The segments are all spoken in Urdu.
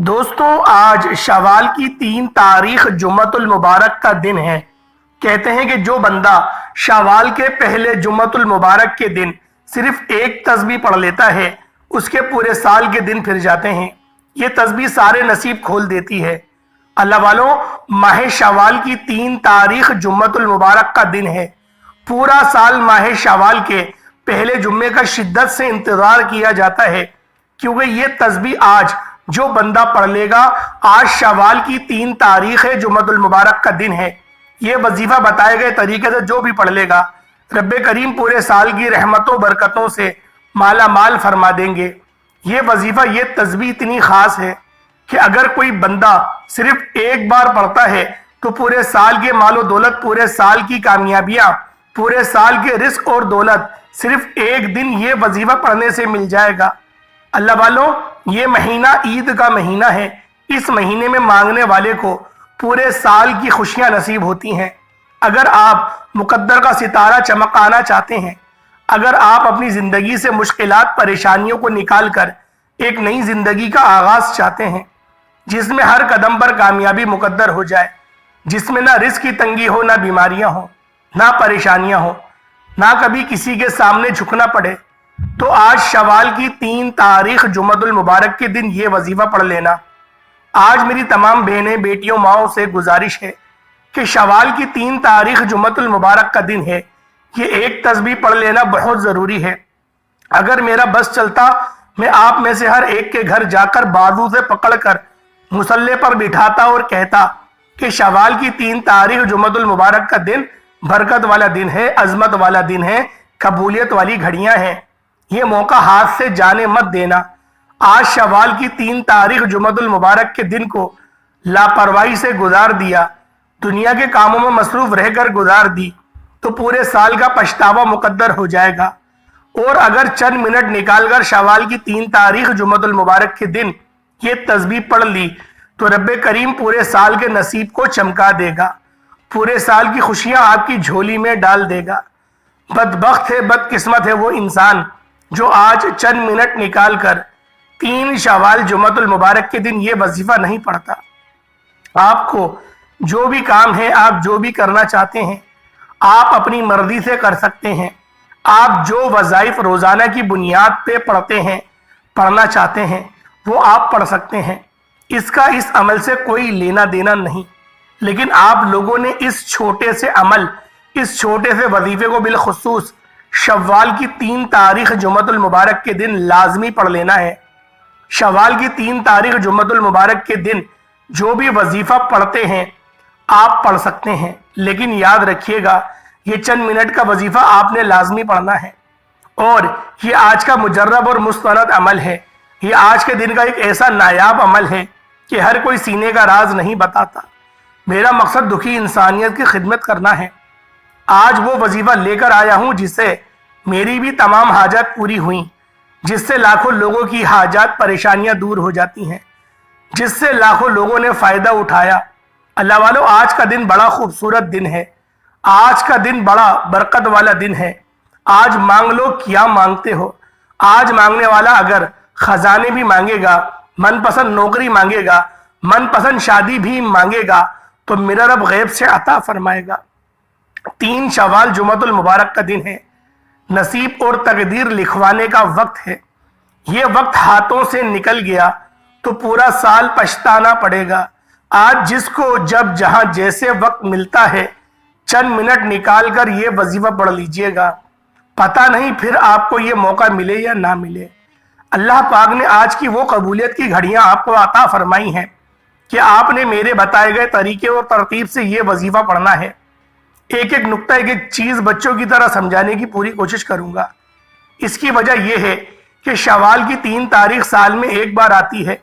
دوستوں، آج شوال کی 3 تاریخ جمعۃ المبارک کا دن ہے۔ کہتے ہیں کہ جو بندہ شوال کے پہلے جمعۃ المبارک کے دن صرف ایک تسبیح پڑھ لیتا ہے، اس کے پورے سال کے دن پھر جاتے ہیں۔ یہ تسبیح سارے نصیب کھول دیتی ہے۔ اللہ والوں، ماہ شوال کی 3 تاریخ جمعۃ المبارک کا دن ہے۔ پورا سال ماہ شوال کے پہلے جمعے کا شدت سے انتظار کیا جاتا ہے، کیونکہ یہ تسبیح آج جو بندہ پڑھ لے گا، آج شوال کی 3 تاریخ جمعۃ المبارک کا دن ہے، یہ وظیفہ بتائے گئے طریقے سے جو بھی پڑھ لے گا، رب کریم پورے سال کی رحمتوں برکتوں سے مالا مال فرما دیں گے۔ یہ وظیفہ، یہ تسبیح اتنی خاص ہے کہ اگر کوئی بندہ صرف ایک بار پڑھتا ہے تو پورے سال کے مال و دولت، پورے سال کی کامیابیاں، پورے سال کے رزق اور دولت صرف ایک دن یہ وظیفہ پڑھنے سے مل جائے گا۔ اللہ والوں، یہ مہینہ عید کا مہینہ ہے۔ اس مہینے میں مانگنے والے کو پورے سال کی خوشیاں نصیب ہوتی ہیں۔ اگر آپ مقدر کا ستارہ چمکانا چاہتے ہیں، اگر آپ اپنی زندگی سے مشکلات پریشانیوں کو نکال کر ایک نئی زندگی کا آغاز چاہتے ہیں، جس میں ہر قدم پر کامیابی مقدر ہو جائے، جس میں نہ رزق کی تنگی ہو، نہ بیماریاں ہوں، نہ پریشانیاں ہوں، نہ کبھی کسی کے سامنے جھکنا پڑے، تو آج شوال کی 3 تاریخ جمعۃ المبارک کے دن یہ وظیفہ پڑھ لینا۔ آج میری تمام بہنیں، بیٹیوں، ماؤں سے گزارش ہے کہ شوال کی 3 تاریخ جمعۃ المبارک کا دن ہے، یہ ایک تسبیح پڑھ لینا بہت ضروری ہے۔ اگر میرا بس چلتا، میں آپ میں سے ہر ایک کے گھر جا کر بازو سے پکڑ کر مصلے پر بٹھاتا اور کہتا کہ شوال کی 3 تاریخ جمعۃ المبارک کا دن برکت والا دن ہے، عظمت والا دن ہے، قبولیت والی گھڑیاں ہیں، یہ موقع ہاتھ سے جانے مت دینا۔ آج شوال کی 3 تاریخ جمعۃ المبارک کے دن کو لاپرواہی سے گزار دیا، دنیا کے کاموں میں مصروف رہ کر گزار دی، تو پورے سال کا پچھتاوا مقدر ہو جائے گا۔ اور اگر چند منٹ نکال کر شوال کی 3 تاریخ جمعۃ المبارک کے دن یہ تسبیح پڑھ لی، تو رب کریم پورے سال کے نصیب کو چمکا دے گا، پورے سال کی خوشیاں آپ کی جھولی میں ڈال دے گا۔ بدبخت ہے، بدقسمت ہے وہ انسان جو آج چند منٹ نکال کر 3 شوال جمعۃ المبارک کے دن یہ وظیفہ نہیں پڑھتا۔ آپ کو جو بھی کام ہے، آپ جو بھی کرنا چاہتے ہیں، آپ اپنی مرضی سے کر سکتے ہیں۔ آپ جو وظائف روزانہ کی بنیاد پہ پڑھتے ہیں، پڑھنا چاہتے ہیں، وہ آپ پڑھ سکتے ہیں۔ اس کا اس عمل سے کوئی لینا دینا نہیں، لیکن آپ لوگوں نے اس چھوٹے سے عمل، اس چھوٹے سے وظیفے کو بالخصوص شوال کی 3 تاریخ جمعۃ المبارک کے دن لازمی پڑھ لینا ہے۔ شوال کی 3 تاریخ جمعۃ المبارک کے دن جو بھی وظیفہ پڑھتے ہیں، آپ پڑھ سکتے ہیں، لیکن یاد رکھیے گا یہ چند منٹ کا وظیفہ آپ نے لازمی پڑھنا ہے، اور یہ آج کا مجرب اور مستند عمل ہے۔ یہ آج کے دن کا ایک ایسا نایاب عمل ہے کہ ہر کوئی سینے کا راز نہیں بتاتا۔ میرا مقصد دکھی انسانیت کی خدمت کرنا ہے۔ آج وہ وظیفہ لے کر آیا ہوں جس سے میری بھی تمام حاجات پوری ہوئیں، جس سے لاکھوں لوگوں کی حاجات پریشانیاں دور ہو جاتی ہیں، جس سے لاکھوں لوگوں نے فائدہ اٹھایا۔ اللہ والوں، آج کا دن بڑا خوبصورت دن ہے، آج کا دن بڑا برکت والا دن ہے۔ آج مانگ لو کیا مانگتے ہو۔ آج مانگنے والا اگر خزانے بھی مانگے گا، من پسند نوکری مانگے گا، من پسند شادی بھی مانگے گا، تو میرا رب غیب سے عطا فرمائے گا۔ 3 شوال جمعۃ المبارک کا دن ہے، نصیب اور تقدیر لکھوانے کا وقت ہے۔ یہ وقت ہاتھوں سے نکل گیا تو پورا سال پچھتانا پڑے گا۔ آج جس کو جب جہاں جیسے وقت ملتا ہے، چند منٹ نکال کر یہ وظیفہ پڑھ لیجئے گا، پتہ نہیں پھر آپ کو یہ موقع ملے یا نہ ملے۔ اللہ پاک نے آج کی وہ قبولیت کی گھڑیاں آپ کو عطا فرمائی ہیں کہ آپ نے میرے بتائے گئے طریقے اور ترتیب سے یہ وظیفہ پڑھنا ہے۔ ایک ایک نقطہ، ایک ایک چیز بچوں کی طرح سمجھانے کی پوری کوشش کروں گا۔ اس کی وجہ یہ ہے کہ شوال کی 3 تاریخ سال میں ایک بار آتی ہے،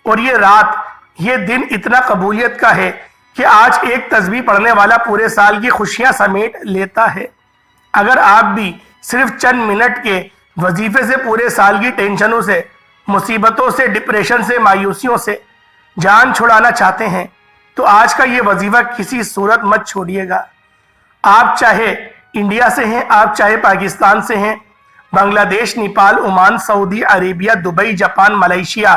اور یہ رات، یہ دن اتنا قبولیت کا ہے کہ آج ایک تسبیح پڑھنے والا پورے سال کی خوشیاں سمیٹ لیتا ہے۔ اگر آپ بھی صرف چند منٹ کے وظیفے سے پورے سال کی ٹینشنوں سے، مصیبتوں سے، ڈپریشن سے، مایوسیوں سے جان چھڑانا چاہتے ہیں، تو آج کا یہ وظیفہ کسی صورت مت چھوڑیے گا۔ آپ چاہے انڈیا سے ہیں، آپ چاہے پاکستان سے ہیں، بنگلہ دیش، نیپال، عمان، سعودی عربیہ، دبئی، جاپان، ملیشیا،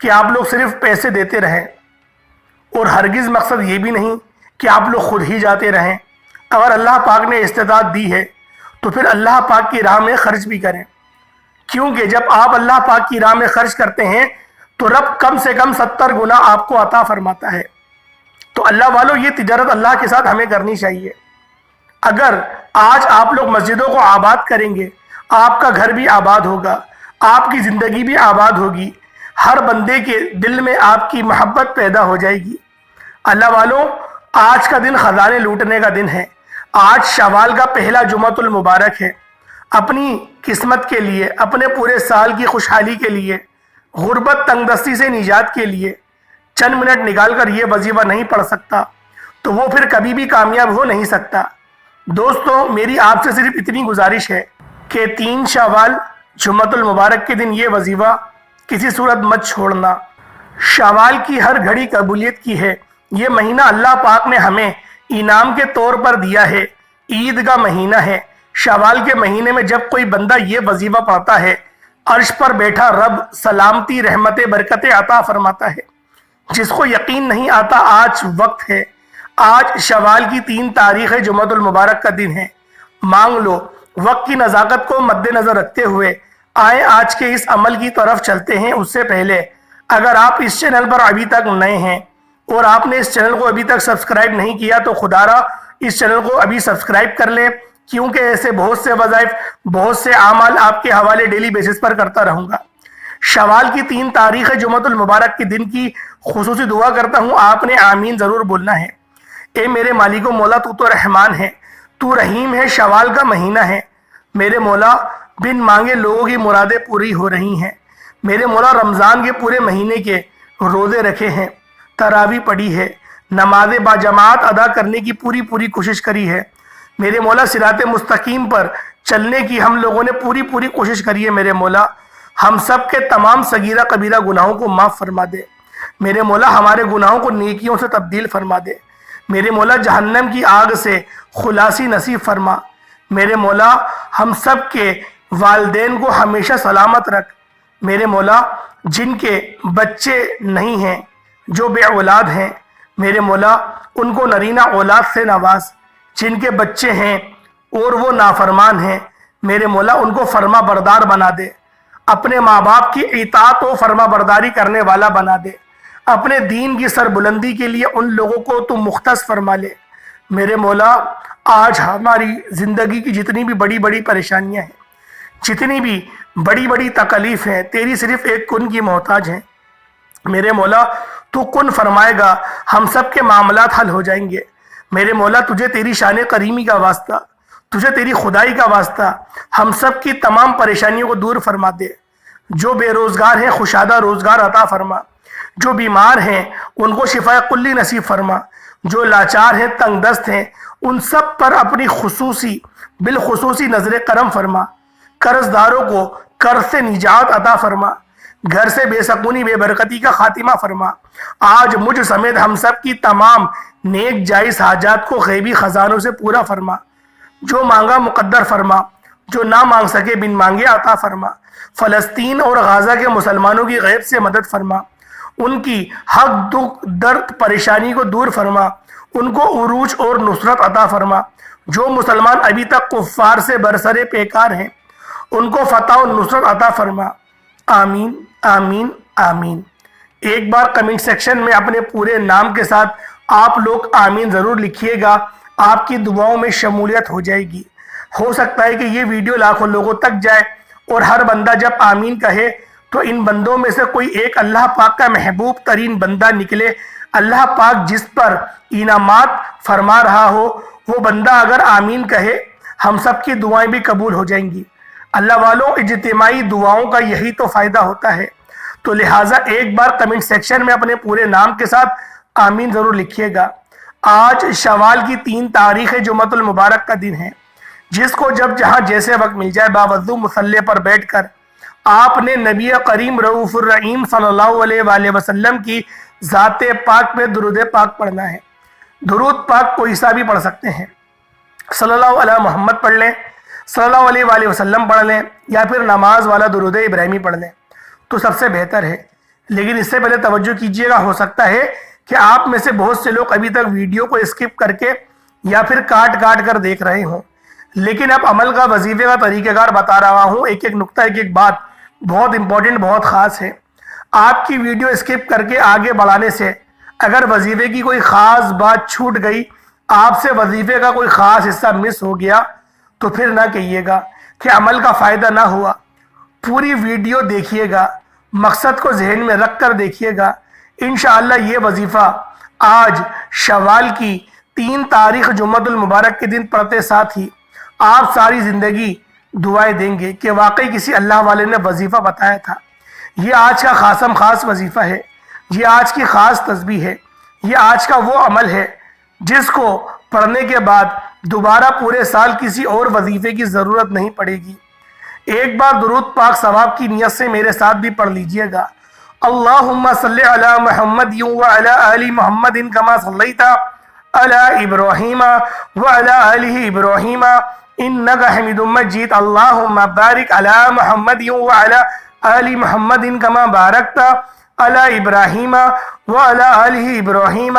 کہ آپ لوگ صرف پیسے دیتے رہیں، اور ہرگز مقصد یہ بھی نہیں کہ آپ لوگ خود ہی جاتے رہیں۔ اگر اللہ پاک نے استطاعت دی ہے تو پھر اللہ پاک کی راہ میں خرچ بھی کریں، کیونکہ جب آپ اللہ پاک کی راہ میں خرچ کرتے ہیں تو رب کم سے کم 70 گنا آپ کو عطا فرماتا ہے۔ تو اللہ والوں، یہ تجارت اللہ کے ساتھ ہمیں کرنی چاہیے۔ اگر آج آپ لوگ مسجدوں کو آباد کریں گے، آپ کا گھر بھی آباد ہوگا، آپ کی زندگی بھی آباد ہوگی، ہر بندے کے دل میں آپ کی محبت پیدا ہو جائے گی۔ اللہ والوں، آج کا دن خزانے لوٹنے کا دن ہے۔ آج شوال کا پہلا جمعۃ المبارک ہے۔ اپنی قسمت کے لیے، اپنے پورے سال کی خوشحالی کے لیے، غربت تنگ دستی سے نجات کے لیے چند منٹ نکال کر یہ وظیفہ نہیں پڑھ سکتا تو وہ پھر کبھی بھی کامیاب ہو نہیں سکتا۔ دوستو، میری آپ سے صرف اتنی گزارش ہے کہ 3 شوال جمعۃ المبارک کے دن یہ وظیفہ کسی صورت مت چھوڑنا۔ شوال کی ہر گھڑی قبولیت کی ہے۔ یہ مہینہ اللہ پاک نے ہمیں انعام کے طور پر دیا ہے، عید کا مہینہ ہے۔ شوال کے مہینے میں جب کوئی بندہ یہ وظیفہ پڑھتا ہے، عرش پر بیٹھا رب سلامتی، رحمت، برکت عطا فرماتا ہے۔ جس کو یقین نہیں آتا، آج وقت ہے۔ آج شوال کی 3 تاریخ جمعۃ المبارک کا دن ہے۔ مانگ لو۔ وقت کی نزاکت کو مد نظر رکھتے ہوئے آئیں آج کے اس عمل کی طرف چلتے ہیں۔ اس سے پہلے اگر آپ اس چینل پر ابھی تک نئے ہیں اور آپ نے اس چینل کو ابھی تک سبسکرائب نہیں کیا تو خدا را اس چینل کو ابھی سبسکرائب کر لیں، کیونکہ ایسے بہت سے وظائف، بہت سے اعمال آپ کے حوالے ڈیلی بیسس پر کرتا رہوں گا۔ شوال کی 3 تاریخ جمعۃ المبارک کے دن کی خصوصی دعا کرتا ہوں، آپ نے آمین ضرور بولنا ہے۔ اے میرے مالک و مولا، تو رحمان ہے، تو رحیم ہے، شوال کا مہینہ ہے۔ میرے مولا، بن مانگے لوگوں کی مرادیں پوری ہو رہی ہیں۔ میرے مولا، رمضان کے پورے مہینے کے روزے رکھے ہیں، تراویح پڑھی ہے، نماز باجماعت ادا کرنے کی پوری کوشش کری ہے۔ میرے مولا، صراط مستقیم پر چلنے کی ہم لوگوں نے پوری کوشش کری ہے۔ میرے مولا، ہم سب کے تمام صغیرہ کبیرہ گناہوں کو معاف فرما دے۔ میرے مولا، ہمارے گناہوں کو نیکیوں سے تبدیل فرما دے۔ میرے مولا، جہنم کی آگ سے خلاصی نصیب فرما۔ میرے مولا، ہم سب کے والدین کو ہمیشہ سلامت رکھ۔ میرے مولا، جن کے بچے نہیں ہیں، جو بے اولاد ہیں، میرے مولا، ان کو نرینہ اولاد سے نواز۔ جن کے بچے ہیں اور وہ نافرمان ہیں، میرے مولا، ان کو فرما بردار بنا دے۔ اپنے ماں باپ کی اطاعت و فرما برداری کرنے والا بنا دے۔ اپنے دین کی سربلندی کے لیے ان لوگوں کو تو مختص فرما لے۔ میرے مولا، آج ہماری زندگی کی جتنی بھی بڑی پریشانیاں ہیں، جتنی بھی بڑی تکلیف ہیں، تیری صرف ایک کن کی محتاج ہیں۔ میرے مولا، تو کن فرمائے گا، ہم سب کے معاملات حل ہو جائیں گے۔ میرے مولا، تجھے تیری شان کریمی کا واسطہ، تجھے تیری خدائی کا واسطہ، ہم سب کی تمام پریشانیوں کو دور فرما دے۔ جو بے روزگار ہیں، خوشادہ روزگار عطا فرما۔ جو بیمار ہیں، ان کو شفا کلی نصیب فرما۔ جو لاچار ہیں، تنگ دست ہیں، ان سب پر اپنی بالخصوصی نظر کرم فرما۔ قرض داروں کو قرض سے نجات عطا فرما۔ گھر سے بے سکونی، بے برکتی کا خاتمہ فرما۔ آج مجھ سمیت ہم سب کی تمام نیک جائز حاجات کو غیبی خزانوں سے پورا فرما۔ جو مانگا مقدر فرما، جو نہ مانگ سکے بن مانگے عطا فرما۔ فلسطین اور غزہ کے مسلمانوں کی غیب سے مدد فرما۔ ان کی حق، دکھ، درد، پریشانی کو دور فرما۔ ان کو عروج اور نصرت عطا فرما۔ جو مسلمان ابھی تک کفار سے برسرے پیکار ہیں، ان کو فتح و نصرت عطا فرما۔ آمین آمین آمین۔ ایک بار کمنٹ سیکشن میں اپنے پورے نام کے ساتھ آپ لوگ آمین ضرور لکھیے گا، آپ کی دعاؤں میں شمولیت ہو جائے گی۔ ہو سکتا ہے کہ یہ ویڈیو لاکھوں لوگوں تک جائے اور ہر بندہ جب آمین کہے تو ان بندوں میں سے کوئی ایک اللہ پاک کا محبوب ترین بندہ نکلے۔ اللہ پاک جس پر انعامات فرما رہا ہو، وہ بندہ اگر آمین کہے، ہم سب کی دعائیں بھی قبول ہو جائیں گی۔ اللہ والوں، اجتماعی دعاؤں کا یہی تو فائدہ ہوتا ہے۔ تو لہٰذا ایک بار کمنٹ سیکشن میں اپنے پورے نام کے ساتھ آمین ضرور لکھیے گا۔ آج شوال کی 3 تاریخ جمعۃ المبارک کا دن ہے، جس کو جب جہاں جیسے وقت مل جائے باوضو مصلی پر بیٹھ کر آپ نے نبی کریم رؤوف الرحیم صلی اللہ علیہ وآلہ وسلم کی ذات پاک پہ درود پاک پڑھنا ہے۔ درود پاک کوئی سا بھی پڑھ سکتے ہیں، صلی اللہ علیہ محمد پڑھ لیں، صلی اللہ علیہ وآلہ وسلم پڑھ لیں، یا پھر نماز والا درود ابراہیمی پڑھ لیں تو سب سے بہتر ہے۔ لیکن اس سے پہلے توجہ کیجئے گا، ہو سکتا ہے کہ آپ میں سے بہت سے لوگ ابھی تک ویڈیو کو اسکپ کر کے یا پھر کاٹ کر دیکھ رہے ہوں، لیکن اب عمل کا وظیفے کا طریقہ کار بتا رہا ہوں، ایک ایک نقطہ، ایک ایک بات بہت امپورٹنٹ، بہت خاص ہے۔ آپ کی ویڈیو اسکپ کر کے آگے بڑھانے سے اگر وظیفے کی کوئی خاص بات چھوٹ گئی، آپ سے وظیفے کا کوئی خاص حصہ مس ہو گیا، تو پھر نہ کہیے گا کہ عمل کا فائدہ نہ ہوا۔ پوری ویڈیو دیکھیے گا، مقصد کو ذہن میں رکھ کر دیکھیے گا، انشاءاللہ یہ وظیفہ آج شوال کی 3 تاریخ جمعۃ المبارک کے دن پڑھتے ساتھ ہی آپ ساری زندگی دعائیں دیں گے کہ واقعی کسی اللہ والے نے وظیفہ بتایا تھا۔ یہ آج کا خاص وظیفہ ہے، یہ آج کی خاص تسبیح ہے، یہ آج کا وہ عمل ہے جس کو پڑھنے کے بعد دوبارہ پورے سال کسی اور وظیفے کی ضرورت نہیں پڑے گی۔ ایک بار درود پاک ثواب کی نیت سے میرے ساتھ بھی پڑھ لیجئے گا۔ اللہم صلی علی محمد وعلی آل محمد کما صلیت علی ابراہیم وعلی آل ابراہیم انکا حمید مجید۔ اللہم بارک علی محمد وعلی آل محمد کما بارکت علی ابراہیم وعلی آل ابراہیم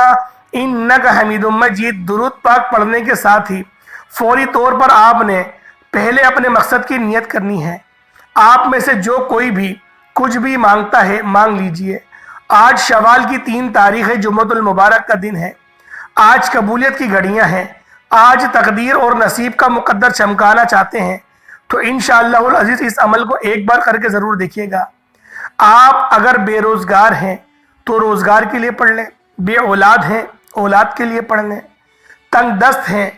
انکا حمید مجید۔ درود پاک پڑھنے کے ساتھ ہی فوری طور پر آپ نے پہلے اپنے مقصد کی نیت کرنی ہے۔ آپ میں سے جو کوئی بھی کچھ بھی مانگتا ہے مانگ لیجئے۔ آج شوال کی 3 تاریخ جمعۃ المبارک کا دن ہے، آج قبولیت کی گھڑیاں ہیں، آج تقدیر اور نصیب کا مقدر چمکانا چاہتے ہیں، تو انشاءاللہ العزیز اس عمل کو ایک بار کر کے ضرور دیکھیے گا۔ آپ اگر بے روزگار ہیں تو روزگار کے لیے پڑھ لیں، بے اولاد ہیں اولاد کے لیے پڑھ لیں، تنگ دست ہیں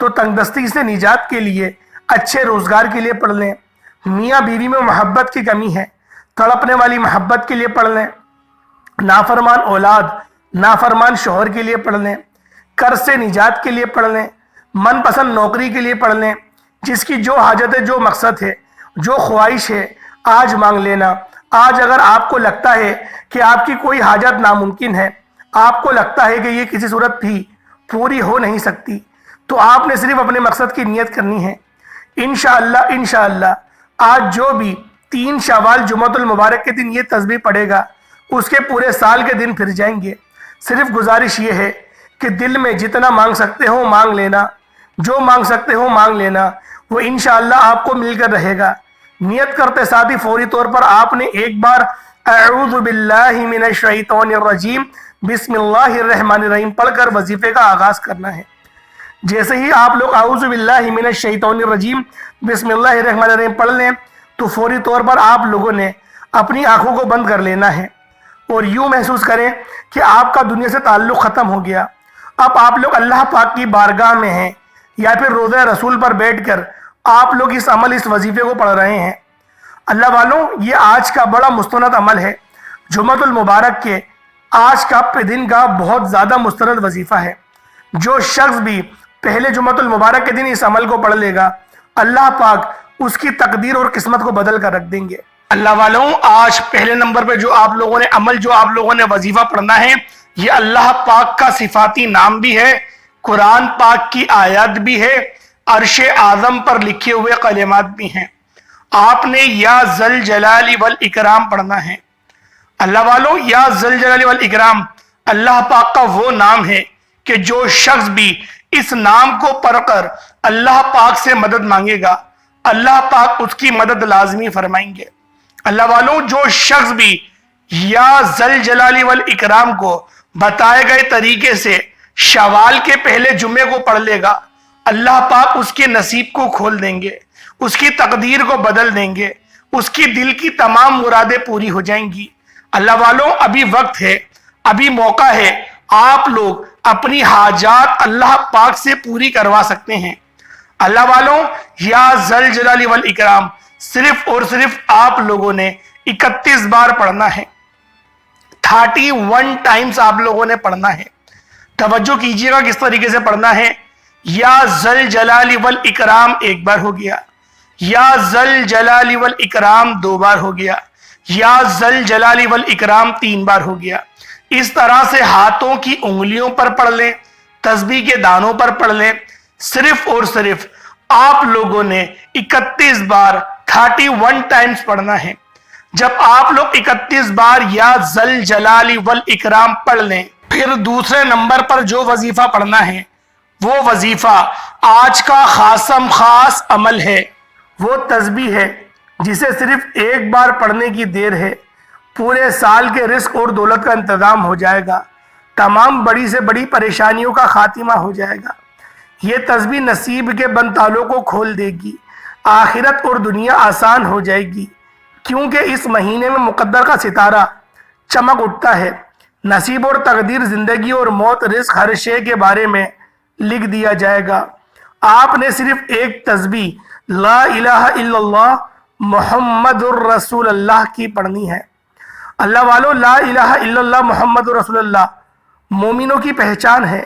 تو تنگ دستی سے نجات کے لیے اچھے روزگار کے لیے پڑھ لیں، میاں بیوی میں محبت کی کمی ہے، تڑپنے والی محبت کے لیے پڑھ لیں، نافرمان اولاد نافرمان شوہر کے لیے پڑھ لیں، قرض سے نجات کے لیے پڑھ لیں، من پسند نوکری کے لیے پڑھ لیں، جس کی جو حاجت ہے، جو مقصد ہے، جو خواہش ہے، آج مانگ لینا۔ آج اگر آپ کو لگتا ہے کہ آپ کی کوئی حاجت ناممکن ہے، آپ کو لگتا ہے کہ یہ کسی صورت بھی پوری ہو نہیں سکتی، تو آپ نے صرف اپنے مقصد کی نیت کرنی ہے۔ انشاءاللہ آج جو بھی 3 شوال جمعۃ المبارک کے دن یہ تسبیح پڑھے گا، اس کے پورے سال کے دن پھر جائیں گے۔ صرف گزارش یہ ہے کہ دل میں جتنا مانگ سکتے ہو مانگ لینا، جو مانگ سکتے ہو مانگ لینا، وہ انشاءاللہ آپ کو مل کر رہے گا۔ نیت کرتے ساتھ ہی فوری طور پر آپ نے ایک بار اعوذ باللہ من الشیطان الرجیم بسم اللہ الرحمن الرحیم پڑھ کر وظیفے کا آغاز کرنا ہے۔ جیسے ہی آپ لوگ اعوذ باللہ من الشیطان الرجیم بسم اللہ الرحمن الرحیم پڑھ لیں تو فوری طور پر آپ لوگوں نے اپنی آنکھوں کو بند کر لینا ہے اور یوں محسوس کریں کہ آپ کا دنیا سے تعلق ختم ہو گیا۔ اب آپ لوگ اللہ پاک کی بارگاہ میں ہیں یا پھر روضہ رسول پر بیٹھ کر آپ لوگ اس وظیفے کو پڑھ رہے ہیں۔ اللہ والوں، یہ آج کا بڑا مستند عمل ہے، جمعۃ المبارک کے آج کا دن کا بہت زیادہ مستند وظیفہ ہے۔ جو شخص بھی پہلے جمعۃ المبارک کے دن اس عمل کو پڑھ لے گا، اللہ پاک اس کی تقدیر اور قسمت کو بدل کر رکھ دیں گے۔ اللہ والوں، آج پہلے نمبر پہ جو آپ لوگوں نے وظیفہ پڑھنا ہے، یہ اللہ پاک کا صفاتی نام بھی ہے، قرآن پاک کی آیات بھی ہے، عرش اعظم پر لکھے ہوئے کلمات بھی ہیں۔ آپ نے یا ذل جلال والاکرام پڑھنا ہے۔ اللہ والوں، یا ذل جلال والاکرام اللہ پاک کا وہ نام ہے کہ جو شخص بھی اس نام کو پڑھ کر اللہ پاک سے مدد مانگے گا، اللہ پاک اس کی مدد لازمی فرمائیں گے۔ اللہ والوں، جو شخص بھی یا ذل جلال والاکرام کو بتائے گئے طریقے سے شوال کے پہلے جمعے کو پڑھ لے گا، اللہ پاک اس کے نصیب کو کھول دیں گے، اس کی تقدیر کو بدل دیں گے، اس کی دل کی تمام مرادیں پوری ہو جائیں گی۔ اللہ والوں، ابھی وقت ہے، ابھی موقع ہے، آپ لوگ اپنی حاجات اللہ پاک سے پوری کروا سکتے ہیں۔ اللہ والوں، یا ذل جلال والاکرام صرف اور صرف آپ لوگوں نے 31 بار پڑھنا ہے، 31 ٹائمز آپ لوگوں نے پڑھنا ہے۔ توجہ کیجئے گا کس طریقے سے پڑھنا ہے۔ یا ذل جلال والاکرام 1 بار ہو گیا، یا ذل جلال والاکرام 2 بار ہو گیا، یا ذل جلال والاکرام 3 بار ہو گیا۔ اس طرح سے ہاتھوں کی انگلیوں پر پڑھ لیں، تسبیح کے دانوں پر پڑھ لیں۔ صرف اور صرف آپ لوگوں نے 31 بار 31 ٹائمز پڑھنا ہے۔ جب آپ لوگ 31 بار یا ذل جلال والاکرام پڑھ لیں، پھر دوسرے نمبر پر جو وظیفہ پڑھنا ہے وہ وظیفہ آج کا خاصم خاص عمل ہے، وہ تسبیح ہے جسے صرف ایک بار پڑھنے کی دیر ہے، پورے سال کے رزق اور دولت کا انتظام ہو جائے گا، تمام بڑی سے بڑی پریشانیوں کا خاتمہ ہو جائے گا۔ یہ تسبیح نصیب کے بند تالوں کو کھول دے گی، آخرت اور دنیا آسان ہو جائے گی، کیونکہ اس مہینے میں مقدر کا ستارہ چمک اٹھتا ہے، نصیب اور تقدیر، زندگی اور موت، رزق، ہر شے کے بارے میں لکھ دیا جائے گا۔ آپ نے صرف ایک تسبیح لا الہ الا اللہ محمد الرسول اللہ کی پڑھنی ہے۔ اللہ والو، لا الہ الا اللہ محمد الرسول اللہ مومنوں کی پہچان ہے۔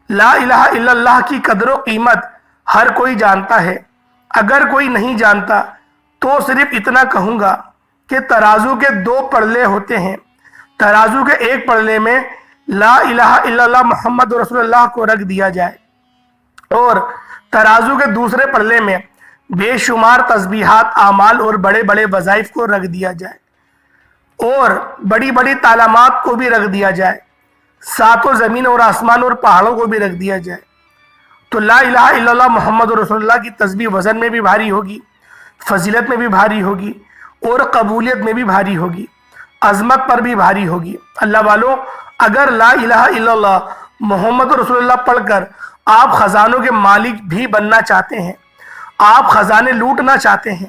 لا الہ الا اللہ کی قدر و قیمت ہر کوئی جانتا ہے۔ اگر کوئی نہیں جانتا تو صرف اتنا کہوں گا کہ ترازو کے 2 پلڑے ہوتے ہیں، ترازو کے ایک پلڑے میں لا الہ الا اللہ محمد رسول اللہ کو رکھ دیا جائے اور ترازو کے دوسرے پلڑے میں بے شمار تسبیحات، اعمال اور بڑے بڑے وظائف کو رکھ دیا جائے اور بڑی بڑی تعلیمات کو بھی رکھ دیا جائے، ساتوں زمین اور آسمان اور پہاڑوں کو بھی رکھ دیا جائے، تو لا الہ الا اللہ محمد رسول اللہ کی تسبیح وزن میں بھی بھاری ہوگی، فضیلت میں بھی بھاری ہوگی اور قبولیت میں بھی بھاری ہوگی، عظمت پر بھی بھاری ہوگی۔ اللہ والوں، اگر لا الہ الا اللہ محمد رسول اللہ پڑھ کر آپ خزانوں کے مالک بھی بننا چاہتے ہیں، آپ خزانے لوٹنا چاہتے ہیں،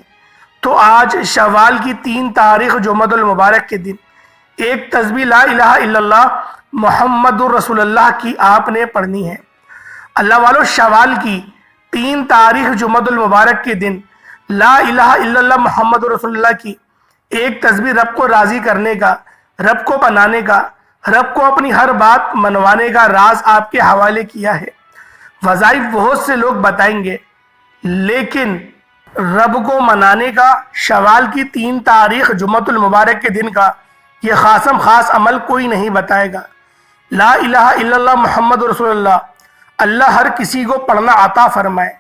تو آج شوال کی 3 تاریخ جمعہ المبارک کے دن ایک تسبیح لا الہ الا اللہ محمد رسول اللہ کی آپ نے پڑھنی ہے۔ اللہ والو، شوال کی 3 تاریخ جمعہ المبارک کے دن لا الہ الا اللہ محمد رسول اللہ کی ایک تسبیح رب کو راضی کرنے کا، رب کو بنانے کا، رب کو اپنی ہر بات منوانے کا راز آپ کے حوالے کیا ہے۔ وظائف بہت سے لوگ بتائیں گے، لیکن رب کو منانے کا شوال کی 3 تاریخ جمعہ المبارک کے دن کا یہ خاصم خاص عمل کوئی نہیں بتائے گا۔ لا الہ الا اللہ محمد رسول اللہ اللہ ہر کسی کو پڑھنا عطا فرمائے،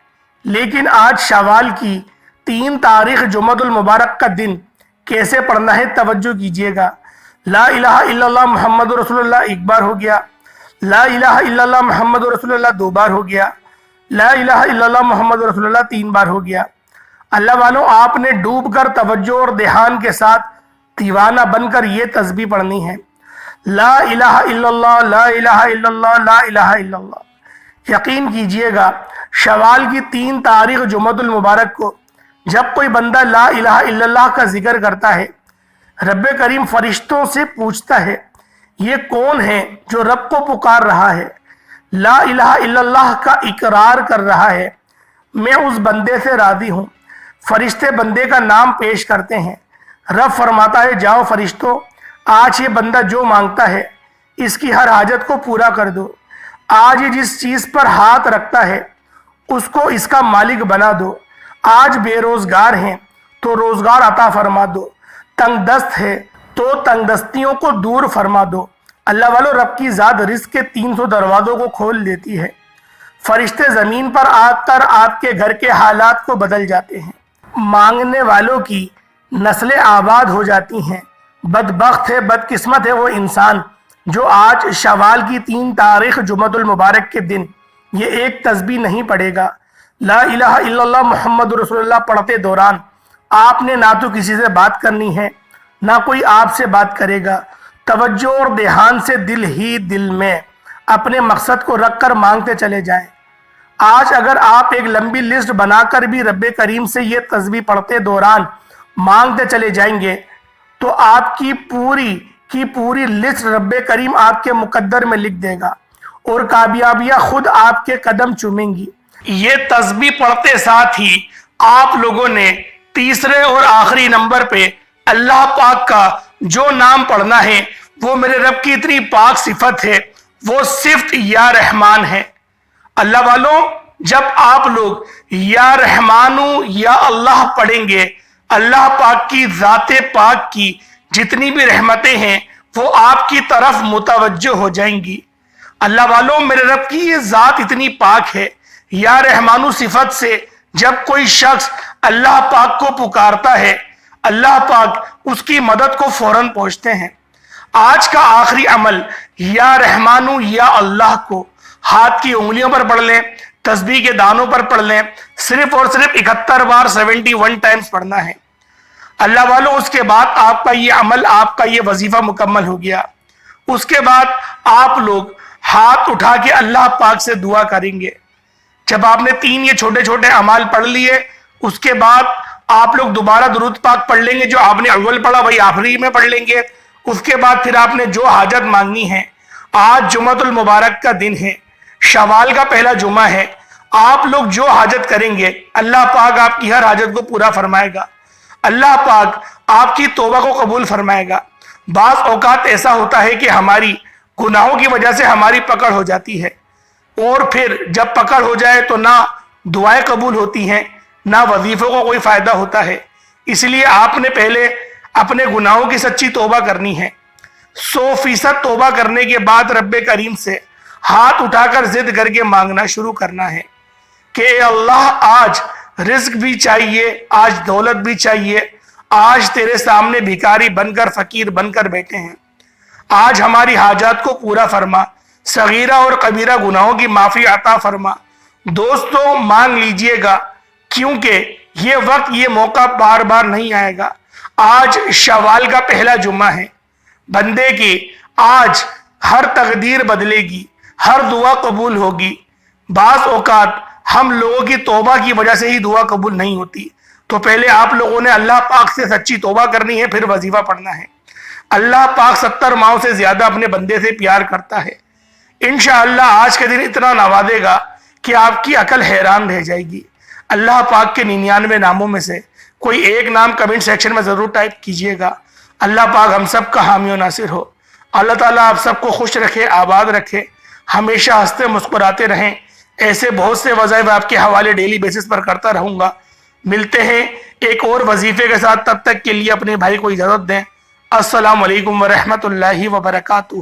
لیکن آج شوال کی 3 تاریخ جمعہ المبارک کا دن کیسے پڑھنا ہے توجہ کیجئے گا۔ لا الہ الا اللہ محمد رسول اللہ 1 بار ہو گیا، لا الہ الا اللہ محمد رسول اللہ 2 بار ہو گیا، لا الہ الا اللہ محمد رسول اللہ 3 بار ہو گیا۔ اللہ والوں، آپ نے ڈوب کر توجہ اور دھیان کے ساتھ دیوانہ بن کر یہ تسبیح پڑھنی ہے، لا الہ الا اللہ، لا الہ الا اللہ، لا الہ الا اللہ۔ یقین کیجئے گا، شوال کی 3 تاریخ جمعہ المبارک کو جب کوئی بندہ لا الہ الا اللہ کا ذکر کرتا ہے، رب کریم فرشتوں سے پوچھتا ہے یہ کون ہے جو رب کو پکار رہا ہے، لا الہ الا اللہ کا اقرار کر رہا ہے، میں اس بندے سے راضی ہوں۔ فرشتے بندے کا نام پیش کرتے ہیں، رب فرماتا ہے جاؤ فرشتوں، آج یہ بندہ جو مانگتا ہے اس کی ہر حاجت کو پورا کر دو، آج یہ جس چیز پر ہاتھ رکھتا ہے اس کو اس کا مالک بنا دو، آج بے روزگار ہیں تو روزگار عطا فرما دو، تنگ دست ہے تو تنگ دستیوں کو دور فرما دو۔ اللہ والو، رب کی ذات رزق کے 300 دروازوں کو کھول دیتی ہے، فرشتے زمین پر آ کر آپ کے گھر کے حالات کو بدل جاتے ہیں، مانگنے والوں کی نسلیں آباد ہو جاتی ہیں۔ بدبخت ہے، بدقسمت ہے وہ انسان جو آج شوال کی 3 تاریخ جمعہ المبارک کے دن یہ ایک تسبیح نہیں پڑھے گا۔ لا الہ الا اللہ محمد رسول اللہ پڑھتے دوران آپ نے نہ تو کسی سے بات کرنی ہے، نہ کوئی آپ سے بات کرے گا۔ توجہ اور دھیان سے دل ہی دل میں اپنے مقصد کو رکھ کر مانگتے چلے جائیں۔ آج اگر آپ ایک لمبی لسٹ بنا کر بھی رب کریم سے یہ تسبیح پڑھتے دوران مانگتے چلے جائیں گے تو آپ کی پوری لسٹ رب کریم آپ کے مقدر میں لکھ دے گا اور کامیابیاں خود آپ کے قدم چومیں گی۔ یہ تسبیح پڑھتے ساتھ ہی آپ لوگوں نے تیسرے اور آخری نمبر پہ اللہ پاک کا جو نام پڑھنا ہے، وہ میرے رب کی اتنی پاک صفت ہے، وہ صفت یا رحمان ہے۔ اللہ والوں، جب آپ لوگ یا رحمانو یا اللہ پڑھیں گے، اللہ پاک کی ذات پاک کی جتنی بھی رحمتیں ہیں وہ آپ کی طرف متوجہ ہو جائیں گی۔ اللہ والوں، میرے رب کی یہ ذات اتنی پاک ہے، یا رحمانو صفت سے جب کوئی شخص اللہ پاک کو پکارتا ہے، اللہ پاک اس کی مدد کو فوراً پہنچتے ہیں۔ آج کا آخری عمل یا رحمانو یا اللہ کو ہاتھ کی انگلیوں پر پڑھ لیں، تسبیح کے دانوں پر پڑھ لیں، صرف اور صرف 71 بار 71 ٹائمز پڑھنا ہے۔ اللہ والوں، اس کے بعد آپ کا یہ عمل، آپ کا یہ وظیفہ مکمل ہو گیا۔ اس کے بعد آپ لوگ ہاتھ اٹھا کے اللہ پاک سے دعا کریں گے۔ جب آپ نے 3 یہ چھوٹے چھوٹے اعمال پڑھ لیے، اس کے بعد آپ لوگ دوبارہ درود پاک پڑھ لیں گے، جو آپ نے اول پڑھا وہی آخری میں پڑھ لیں گے۔ اس کے بعد پھر آپ نے جو حاجت مانگنی ہے، آج جمعۃ المبارک کا دن ہے، شوال کا پہلا جمعہ ہے، آپ لوگ جو حاجت کریں گے اللہ پاک آپ کی ہر حاجت کو پورا فرمائے گا۔ اللہ پاک آپ کی توبہ کو قبول فرمائے گا۔ بعض اوقات ایسا ہوتا ہے کہ ہماری گناہوں کی وجہ سے ہماری پکڑ ہو جاتی ہے، اور پھر جب پکڑ ہو جائے تو نہ دعائیں قبول ہوتی ہیں، نہ وظیفوں کو کوئی فائدہ ہوتا ہے۔ اس لیے آپ نے پہلے اپنے گناہوں کی سچی توبہ کرنی ہے۔ 100% توبہ کرنے کے بعد رب کریم سے ہاتھ اٹھا کر ضد کر کے مانگنا شروع کرنا ہے کہ اے اللہ، آج رزق بھی چاہیے، آج دولت بھی چاہیے، آج تیرے سامنے بھکاری بن کر، فقیر بن کر بیٹھے ہیں، آج ہماری حاجات کو پورا فرما، صغیرہ اور کبیرہ گناہوں کی معافی عطا فرما۔ دوستو، مانگ لیجئے گا، کیونکہ یہ وقت، یہ موقع بار بار نہیں آئے گا۔ آج شوال کا پہلا جمعہ ہے، بندے کی آج ہر تقدیر بدلے گی، ہر دعا قبول ہوگی۔ بعض اوقات ہم لوگوں کی توبہ کی وجہ سے ہی دعا قبول نہیں ہوتی، تو پہلے آپ لوگوں نے اللہ پاک سے سچی توبہ کرنی ہے، پھر وظیفہ پڑھنا ہے۔ اللہ پاک 70 ماؤں سے زیادہ اپنے بندے سے پیار کرتا ہے۔ انشاءاللہ آج کے دن اتنا نوازے گا کہ آپ کی عقل حیران رہ جائے گی۔ اللہ پاک کے 99 ناموں میں سے کوئی ایک نام کمنٹ سیکشن میں ضرور ٹائپ کیجئے گا۔ اللہ پاک ہم سب کا حامی و ناصر ہو۔ اللہ تعالیٰ آپ سب کو خوش رکھے، آباد رکھے، ہمیشہ ہنستے مسکراتے رہیں۔ ایسے بہت سے وظائف آپ کے حوالے ڈیلی بیسس پر کرتا رہوں گا۔ ملتے ہیں ایک اور وظیفے کے ساتھ، تب تک کے لیے اپنے بھائی کو اجازت دیں۔ السلام علیکم ورحمۃ اللہ وبرکاتہ۔